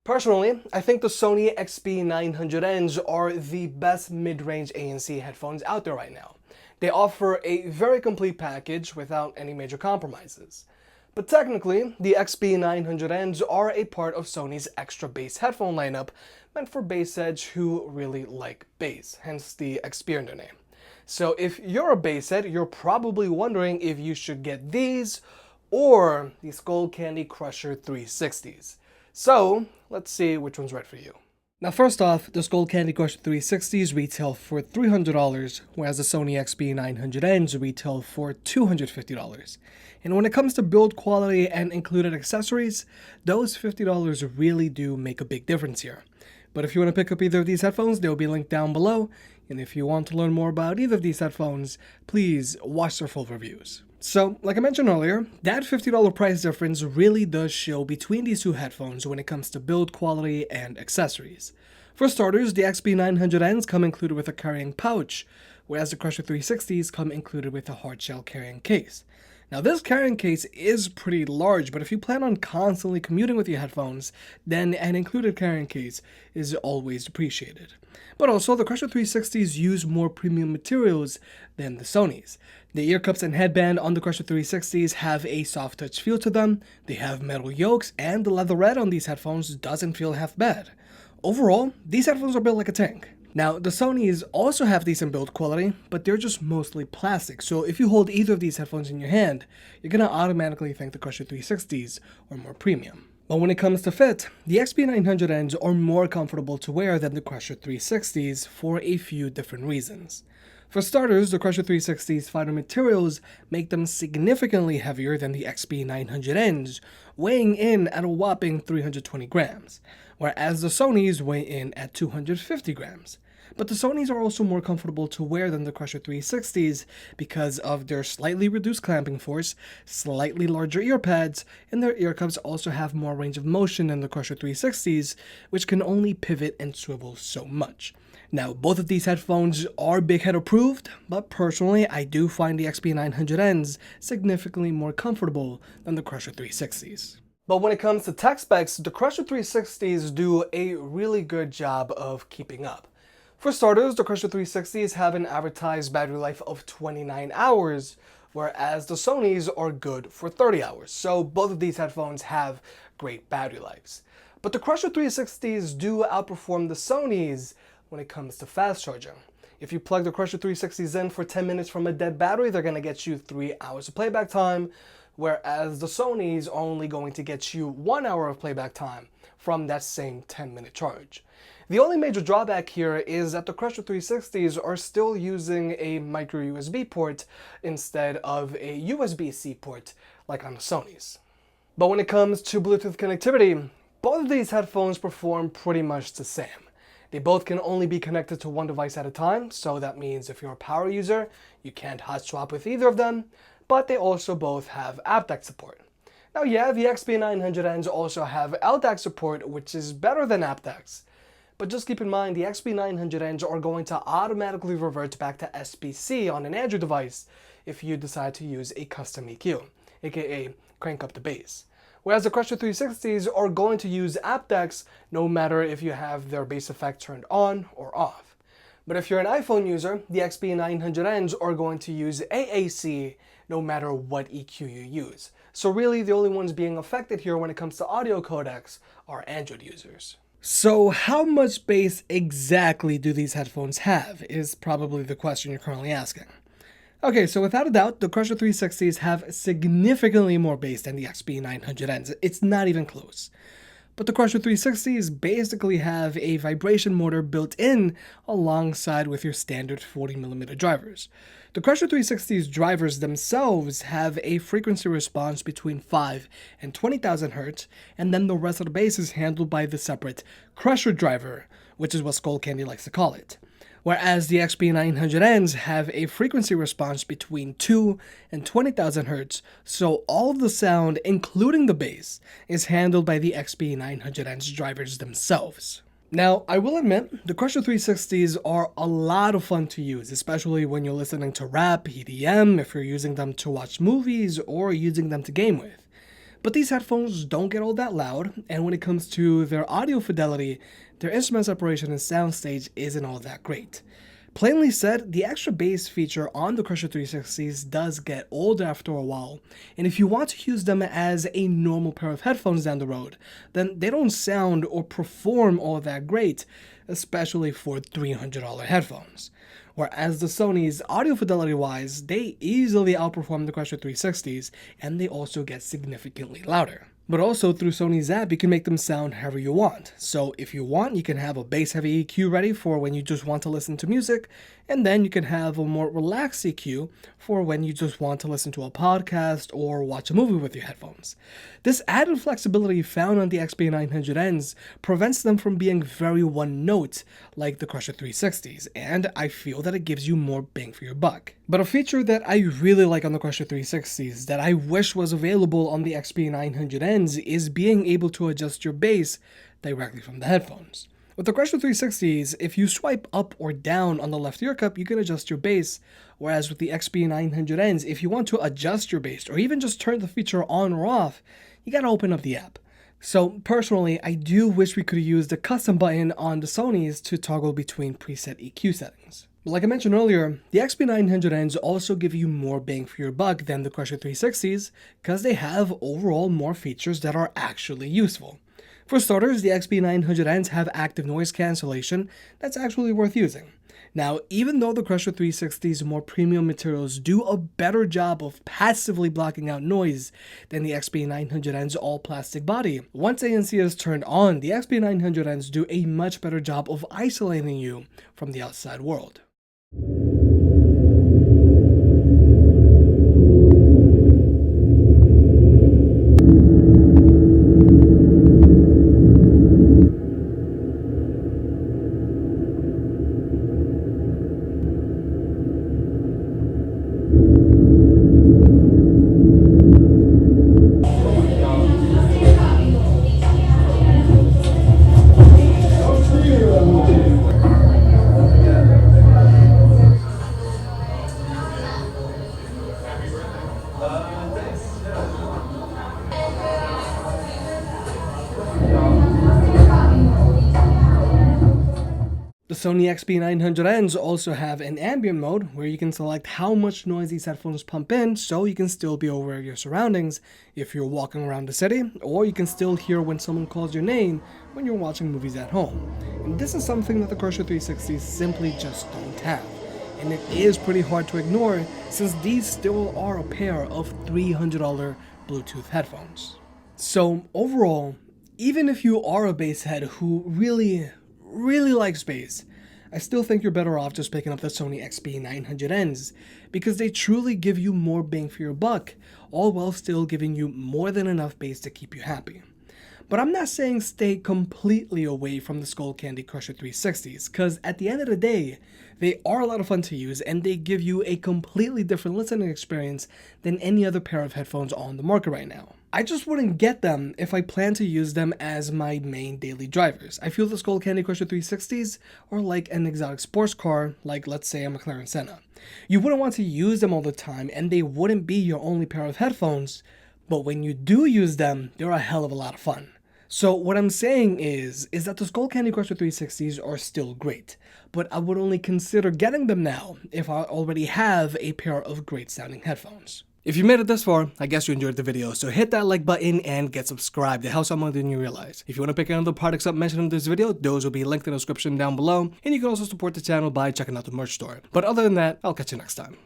Personally, I think the Sony XB900Ns are the best mid-range ANC headphones out there right now. They offer a very complete package without any major compromises. But technically, the XB900Ns are a part of Sony's extra bass headphone lineup meant for bass heads who really like bass, hence the XB in their name. So if you're a bass head, you're probably wondering if you should get these or the Skullcandy Crusher 360s. So let's see which one's right for you. Now first off, the Skullcandy Crusher 360s retail for $300, whereas the Sony XB900Ns retail for $250. And when it comes to build quality and included accessories, those $50 really do make a big difference here. But if you want to pick up either of these headphones, they'll be linked down below. And if you want to learn more about either of these headphones, please watch their full reviews. So, like I mentioned earlier, that $50 price difference really does show between these two headphones when it comes to build quality and accessories. For starters, the XB900Ns come included with a carrying pouch, whereas the Crusher 360s come included with a hardshell carrying case. Now this carrying case is pretty large, but if you plan on constantly commuting with your headphones, then an included carrying case is always appreciated. But also, the Crusher 360s use more premium materials than the Sonys. The ear cups and headband on the Crusher 360s have a soft touch feel to them, they have metal yokes, and the leatherette on these headphones doesn't feel half bad. Overall, these headphones are built like a tank. Now, the Sonys also have decent build quality, but they're just mostly plastic, so if you hold either of these headphones in your hand, you're gonna automatically think the Crusher 360s are more premium. But when it comes to fit, the XB900Ns are more comfortable to wear than the Crusher 360s for a few different reasons. For starters, the Crusher 360's fiber materials make them significantly heavier than the XB900Ns, weighing in at a whopping 320 grams, whereas the Sonys weigh in at 250 grams. But the Sonys are also more comfortable to wear than the Crusher 360s because of their slightly reduced clamping force, slightly larger ear pads, and their ear cups also have more range of motion than the Crusher 360s, which can only pivot and swivel so much. Now, both of these headphones are big head approved, but personally, I do find the XB900Ns significantly more comfortable than the Crusher 360s. But when it comes to tech specs, the Crusher 360s do a really good job of keeping up. For starters, the Crusher 360s have an advertised battery life of 29 hours, whereas the Sonys are good for 30 hours. So both of these headphones have great battery lives. But the Crusher 360s do outperform the Sonys when it comes to fast charging. If you plug the Crusher 360s in for 10 minutes from a dead battery, they're going to get you 3 hours of playback time, whereas the Sonys are only going to get you 1 hour of playback time from that same 10-minute charge. The only major drawback here is that the Crusher 360s are still using a micro USB port instead of a USB-C port like on the Sonys. But when it comes to Bluetooth connectivity, both of these headphones perform pretty much the same. They both can only be connected to one device at a time, so that means if you're a power user, you can't hot swap with either of them, but they also both have aptX support. Now yeah, the XB900Ns also have LDAC support, which is better than aptX. But just keep in mind, the XB900Ns are going to automatically revert back to SBC on an Android device if you decide to use a custom EQ, aka crank up the bass. Whereas the Crusher 360s are going to use aptX no matter if you have their bass effect turned on or off. But if you're an iPhone user, the XB900Ns are going to use AAC no matter what EQ you use. So really the only ones being affected here when it comes to audio codecs are Android users. So how much bass exactly do these headphones have is probably the question you're currently asking. Okay, so without a doubt, the Crusher 360s have significantly more bass than the XB900Ns. It's not even close. But the Crusher 360s basically have a vibration motor built in alongside with your standard 40mm drivers. The Crusher 360's drivers themselves have a frequency response between 5 and 20,000 Hz, and then the rest of the bass is handled by the separate Crusher driver, which is what Skullcandy likes to call it. Whereas the XB900Ns have a frequency response between 2 and 20,000 Hz, so all of the sound, including the bass, is handled by the XB900Ns drivers themselves. Now, I will admit, the Crusher 360s are a lot of fun to use, especially when you're listening to rap, EDM, if you're using them to watch movies, or using them to game with. But these headphones don't get all that loud, and when it comes to their audio fidelity, their instrument separation and soundstage isn't all that great. Plainly said, the extra bass feature on the Crusher 360s does get old after a while, and if you want to use them as a normal pair of headphones down the road, then they don't sound or perform all that great, especially for $300 headphones. Whereas the Sony's audio fidelity wise, they easily outperform the Crusher 360s, and they also get significantly louder. But also through Sony's app, you can make them sound however you want. So if you want, you can have a bass-heavy EQ ready for when you just want to listen to music, and then you can have a more relaxed EQ for when you just want to listen to a podcast or watch a movie with your headphones. This added flexibility found on the XB900Ns prevents them from being very one-note like the Crusher 360s, and I feel that it gives you more bang for your buck. But a feature that I really like on the Crusher 360s that I wish was available on the XB900Ns is being able to adjust your bass directly from the headphones. With the Crusher 360s, if you swipe up or down on the left ear cup, you can adjust your bass, whereas with the XB900Ns, if you want to adjust your bass or even just turn the feature on or off, you gotta open up the app. So personally, I do wish we could use the custom button on the Sonys to toggle between preset EQ settings. But like I mentioned earlier, the XB900Ns also give you more bang for your buck than the Crusher 360s because they have overall more features that are actually useful. For starters, the XB900Ns have active noise cancellation that's actually worth using. Now, even though the Crusher 360's more premium materials do a better job of passively blocking out noise than the XB900N's all-plastic body, once ANC is turned on, the XB900Ns do a much better job of isolating you from the outside world. The Sony XB900Ns also have an ambient mode where you can select how much noise these headphones pump in so you can still be aware of your surroundings if you're walking around the city, or you can still hear when someone calls your name when you're watching movies at home. And this is something that the Crusher 360s simply just don't have. And it is pretty hard to ignore since these still are a pair of $300 Bluetooth headphones. So overall, even if you are a bass head who really likes bass, I still think you're better off just picking up the Sony XB900Ns because they truly give you more bang for your buck, all while still giving you more than enough bass to keep you happy. But I'm not saying stay completely away from the Skullcandy Crusher 360s, because at the end of the day, they are a lot of fun to use and they give you a completely different listening experience than any other pair of headphones on the market right now. I just wouldn't get them if I plan to use them as my main daily drivers. I feel the Skullcandy Crusher 360s are like an exotic sports car, like let's say a McLaren Senna. You wouldn't want to use them all the time and they wouldn't be your only pair of headphones, but when you do use them, they're a hell of a lot of fun. So what I'm saying is that the Skullcandy Crusher 360s are still great, but I would only consider getting them now if I already have a pair of great sounding headphones. If you made it this far, I guess you enjoyed the video, so hit that like button and get subscribed. It helps out more than you realize. If you want to pick any of the products up mentioned in this video, those will be linked in the description down below, and you can also support the channel by checking out the merch store. But other than that, I'll catch you next time.